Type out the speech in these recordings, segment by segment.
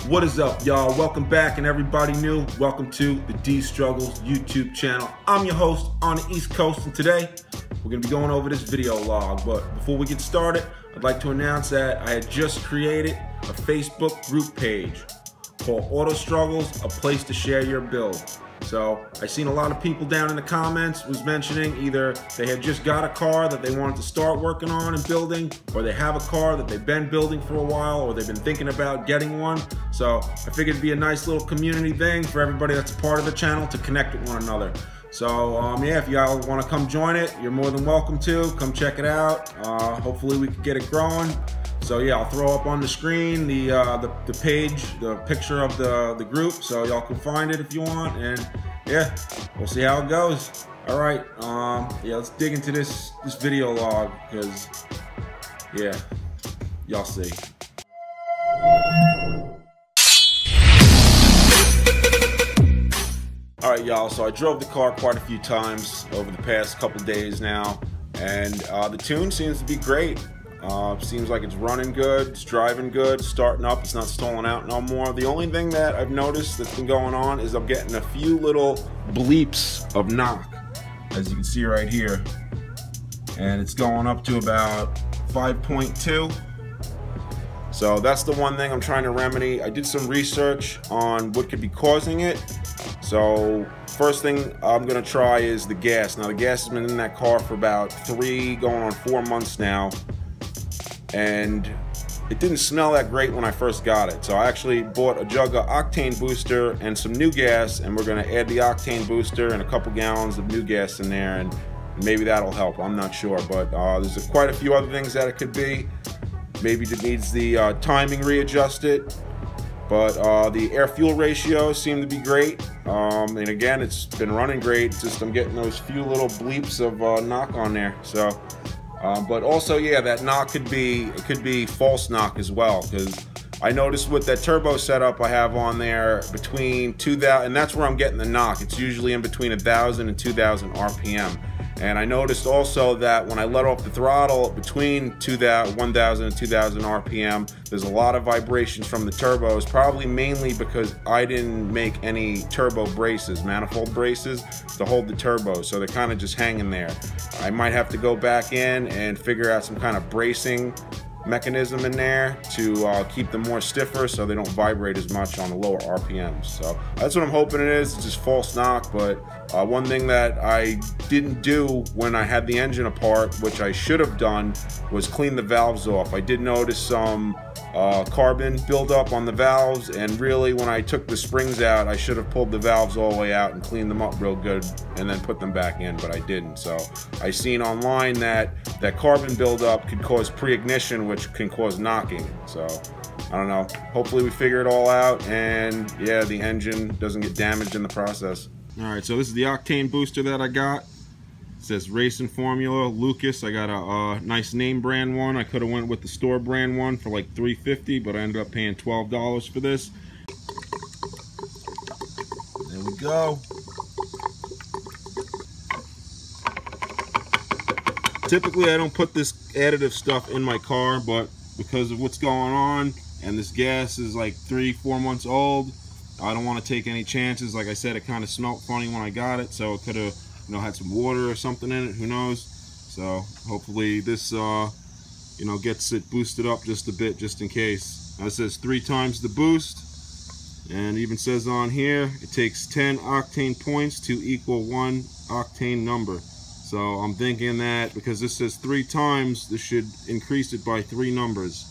What is up, y'all? Welcome back, and everybody new, welcome to the D Struggles YouTube channel. I'm your host on the East Coast, and today we're going to be going over this video log. But before we get started, I'd like to announce that I had just created a Facebook group page called Auto Struggles, a place to share your build. So I've seen a lot of people down in the comments was mentioning either they had just got a car that they wanted to start working on and building, or they have a car that they've been building for a while, or they've been thinking about getting one. So I figured it'd be a nice little community thing for everybody that's a part of the channel to connect with one another. So yeah, if y'all want to come join it, you're more than welcome to. Come check it out. Hopefully we can get it growing. So yeah, I'll throw up on the screen the page, the picture of the group, so y'all can find it if you want. And yeah, we'll see how it goes. All right, yeah, let's dig into this video log, because yeah, y'all see. All right, y'all, so I drove the car quite a few times over the past couple days now, and the tune seems to be great. Seems like it's running good, it's driving good, starting up, it's not stalling out no more. The only thing that I've noticed that's been going on is I'm getting a few little bleeps of knock, as you can see right here. And it's going up to about 5.2. So that's the one thing I'm trying to remedy. I did some research on what could be causing it. So first thing I'm gonna try is the gas. Now the gas has been in that car for about 3 going on 4 months now. And it didn't smell that great when I first got it. So I actually bought a jug of octane booster and some new gas, and we're gonna add the octane booster and a couple gallons of new gas in there, and maybe that'll help. I'm not sure, but there's quite a few other things that it could be. Maybe it needs the timing readjusted, but the air-fuel ratios seem to be great. And again, it's been running great. It's just I'm getting those few little bleeps of knock on there. So. But also, yeah, that knock could be false knock as well, because I noticed with that turbo setup I have on there between 2,000, and that's where I'm getting the knock. It's usually in between 1,000 and 2,000 RPM. And I noticed also that when I let off the throttle between 1,000 and 2,000 RPM, there's a lot of vibrations from the turbos, probably mainly because I didn't make any turbo braces, manifold braces, to hold the turbos, so they're kind of just hanging there. I might have to go back in and figure out some kind of bracing mechanism in there to keep them more stiffer so they don't vibrate as much on the lower RPMs. So that's what I'm hoping it is. It's just false knock. But one thing that I didn't do when I had the engine apart, which I should have done, was clean the valves off. I did notice some carbon buildup on the valves, and really when I took the springs out, I should have pulled the valves all the way out and cleaned them up real good and then put them back in, but I didn't. So I seen online that carbon buildup could cause pre-ignition, which can cause knocking. So I don't know, hopefully we figure it all out, and yeah, the engine doesn't get damaged in the process. All right, so this is the octane booster that I got. It says Racing Formula Lucas. I got a nice name brand one. I could have went with the store brand one for like $3.50, but I ended up paying $12 for this. There we go. Typically I don't put this additive stuff in my car, but because of what's going on, and this gas is like 3-4 months old, I don't want to take any chances. Like I said, it kind of smelled funny when I got it, so it could have, you know, had some water or something in it, who knows. So hopefully this you know, gets it boosted up just a bit, just in case. Now it says 3 times the boost, and it even says on here it takes 10 octane points to equal 1 octane number. So I'm thinking that because this says 3 times, this should increase it by 3 numbers.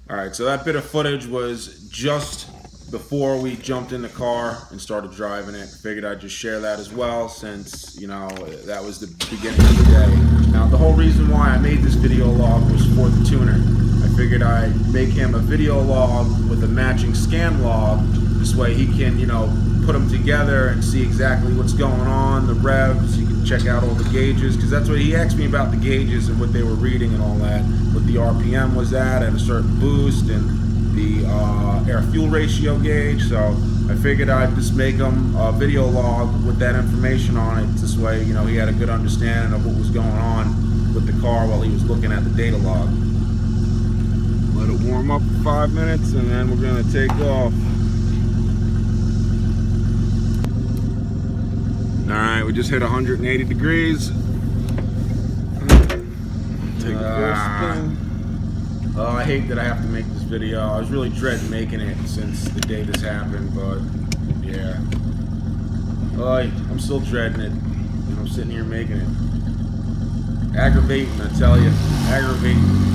All right, so that bit of footage was just before we jumped in the car and started driving it. Figured I'd just share that as well, since, you know, that was the beginning of the day. Now, the whole reason why I made this video log was for the tuner. I figured I'd make him a video log with a matching scan log. This way he can, you know, put them together and see exactly what's going on, the revs. You can check out all the gauges, because that's what he asked me about, the gauges and what they were reading and all that, what the RPM was at a certain boost, and the air-fuel ratio gauge. So I figured I'd just make him a video log with that information on it. This way, you know, he had a good understanding of what was going on with the car while he was looking at the data log. Let it warm up for 5 minutes, and then we're gonna take off. Alright, we just hit 180 degrees. Take a first spin. Oh, I hate that I have to make this video. I was really dreading making it since the day this happened, but yeah. I'm still dreading it. And I'm sitting here making it. Aggravating, I tell you. Aggravating.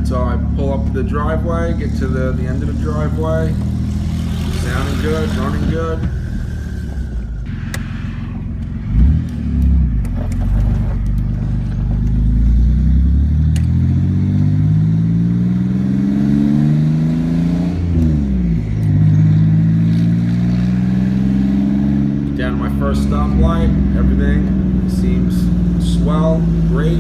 So I pull up the driveway, get to the end of the driveway. Sounding good, running good. Down to my first stoplight, everything seems swell, great.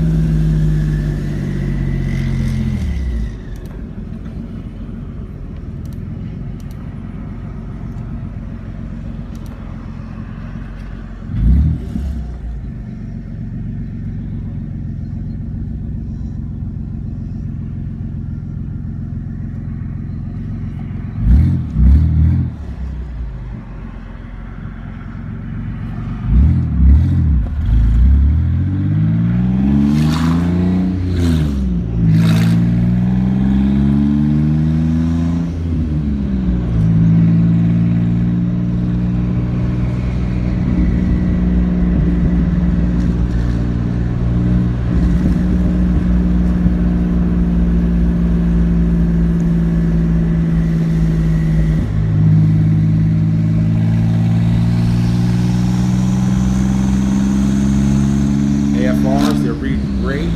They're reading great.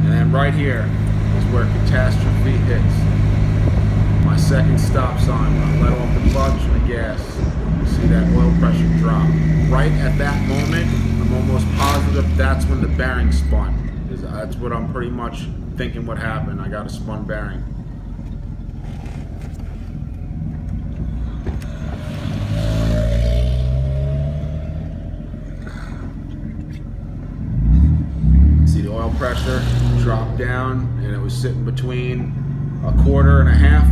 And then right here is where catastrophe hits. My second stop sign when I let off the clutch and the gas. You see that oil pressure drop. Right at that moment, I'm almost positive that's when the bearing spun. That's what I'm pretty much thinking what happened. I got a spun bearing. Pressure dropped down and it was sitting between 1/4 and 1/2.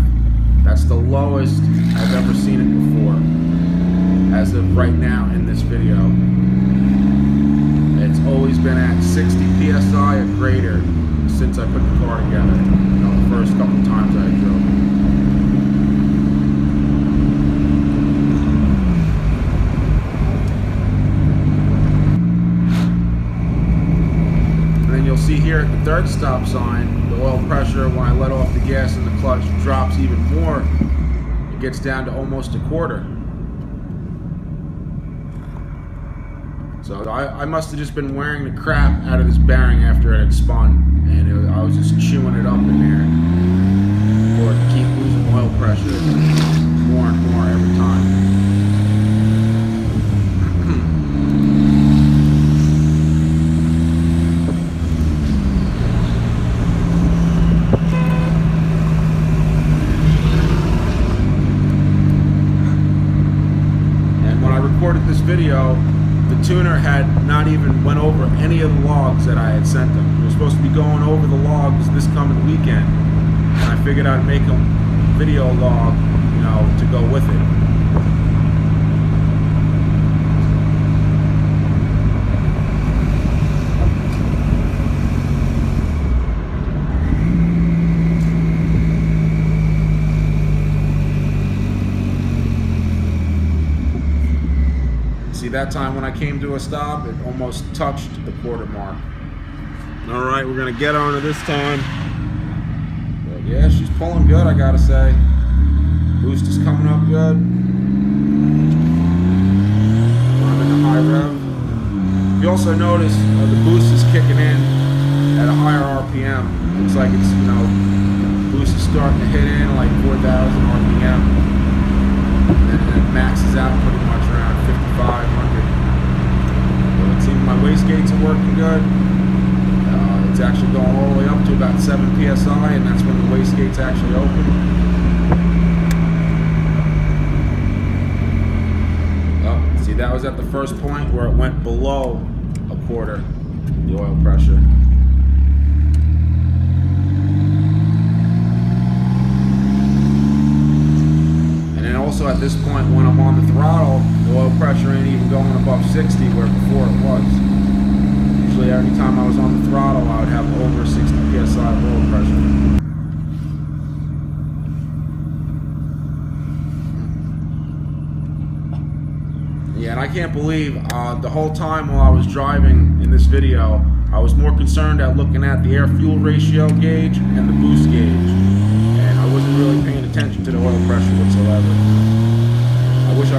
That's the lowest I've ever seen it before as of right now in this video. It's always been at 60 psi or greater since I put the car together, you know, the first couple times I drove it. You'll see here at the third stop sign, the oil pressure when I let off the gas and the clutch drops even more. It gets down to almost 1/4. So I must have just been wearing the crap out of this bearing after it had spun, and I was just chewing it up in there for it to keep losing oil pressure more and more every time. This video, the tuner had not even went over any of the logs that I had sent him. We were supposed to be going over the logs this coming weekend, and I figured I'd make a video log, you know, to go with it. See, that time when I came to a stop, it almost touched the 1/4 mark. Alright, we're going to get on her this time. But yeah, she's pulling good, I gotta say. Boost is coming up good. I'm in the high rev. You also notice the boost is kicking in at a higher RPM. Looks like it's, you know, boost is starting to hit in like 4,000 RPM. And then it maxes out pretty much around 500. So it seems my wastegates are working good. It's actually going all the way up to about 7 psi, and that's when the wastegates actually open. Oh, see, that was at the first point where it went below a quarter, the oil pressure. And then also at this point when I'm on the throttle, the oil pressure ain't even going above 60 where before it was. Usually every time I was on the throttle, I would have over 60 psi of oil pressure. Yeah, and I can't believe the whole time while I was driving in this video, I was more concerned at looking at the air-fuel ratio gauge and the boost gauge, and I wasn't really paying attention to the oil pressure whatsoever. I wish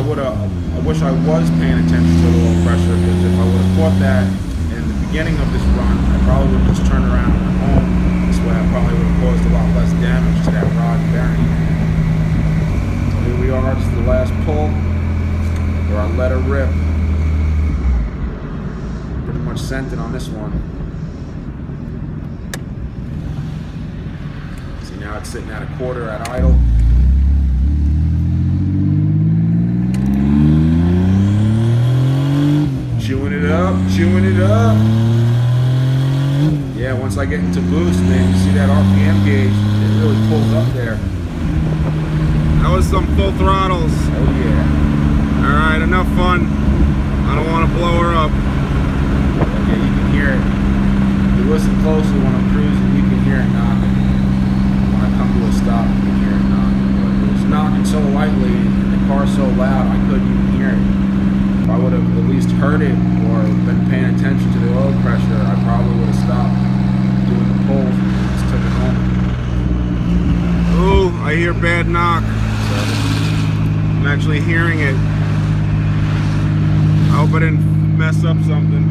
I was paying attention to the oil pressure, because if I would have caught that in the beginning of this run, I probably would have just turned around and went home. This way I probably would have caused a lot less damage to that rod and bearing. So here we are, this is the last pull, where I let her rip. Pretty much sent it on this one. See, now it's sitting at a quarter at idle. Chewing it up, chewing it up. Yeah, once I get into boost, man, you see that RPM gauge, it really pulls up there. That was some full throttles. Oh yeah. Alright, enough fun. I don't want to blow her up. Yeah, you can hear it. If you listen closely when I'm cruising, you can hear it knocking. When I come to a stop, you can hear it knocking. But it was knocking so lightly and the car's so loud, I couldn't even hear it. If I would have at least heard it or been paying attention to the oil pressure, I probably would have stopped doing the pulls and just took it home. Ooh, I hear bad knock. I'm actually hearing it. I hope I didn't mess up something.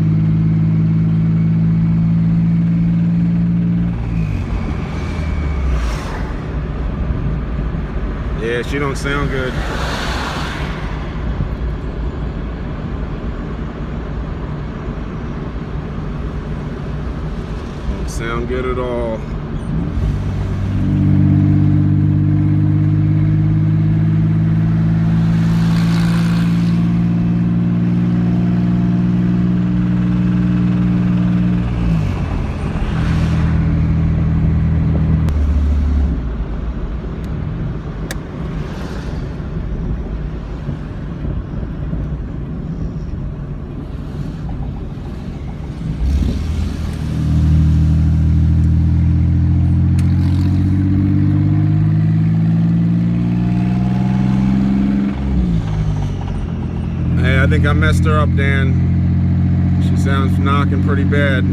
Yeah, she don't sound good. Don't sound good at all. I think I messed her up, Dan. She sounds knocking pretty bad.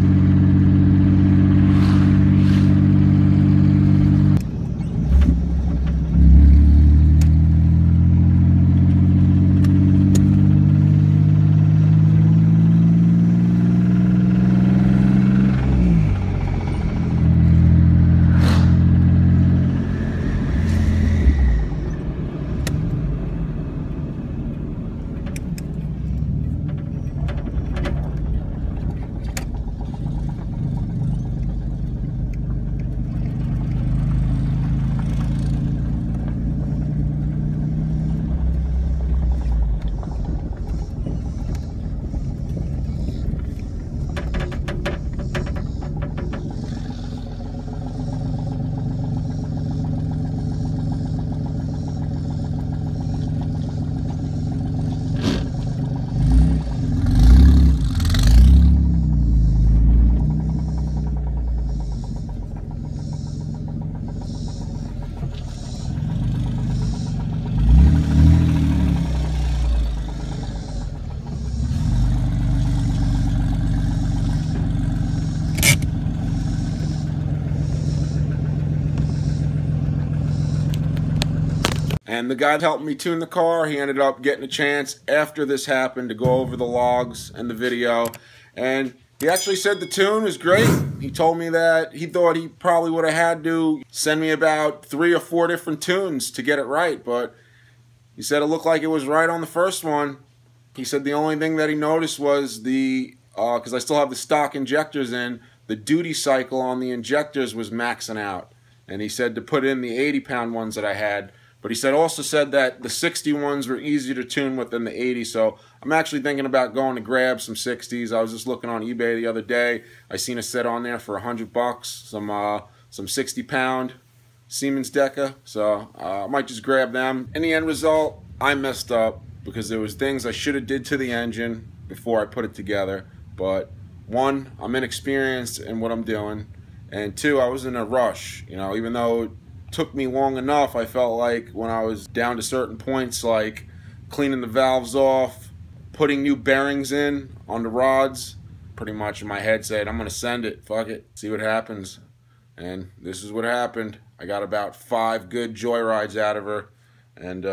And the guy that helped me tune the car, he ended up getting a chance after this happened to go over the logs and the video. And he actually said the tune was great. He told me that he thought he probably would have had to send me about 3 or 4 different tunes to get it right. But he said it looked like it was right on the first one. He said the only thing that he noticed was the, because I still have the stock injectors in, the duty cycle on the injectors was maxing out. And he said to put in the 80-pound ones that I had But he also said that the 60 ones were easier to tune with than the 80, so I'm actually thinking about going to grab some 60s. I was just looking on eBay the other day. I seen a set on there for $100, some 60-pound Siemens Deca, so I might just grab them. In the end result, I messed up because there was things I should have did to the engine before I put it together. But one, I'm inexperienced in what I'm doing, and two, I was in a rush. You know, even though it took me long enough, I felt like when I was down to certain points, like cleaning the valves off, putting new bearings in on the rods, pretty much in my head said, I'm gonna send it, fuck it, see what happens. And this is what happened. I got about 5 good joyrides out of her, and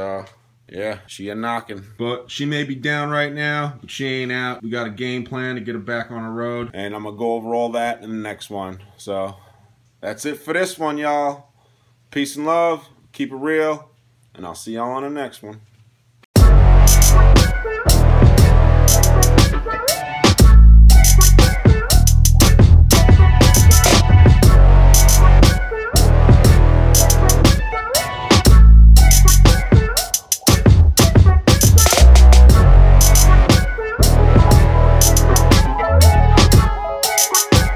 yeah, she ain't knocking. But she may be down right now, but she ain't out. We got a game plan to get her back on the road, and I'm gonna go over all that in the next one. So that's it for this one, y'all. Peace and love, keep it real, and I'll see y'all on the next one.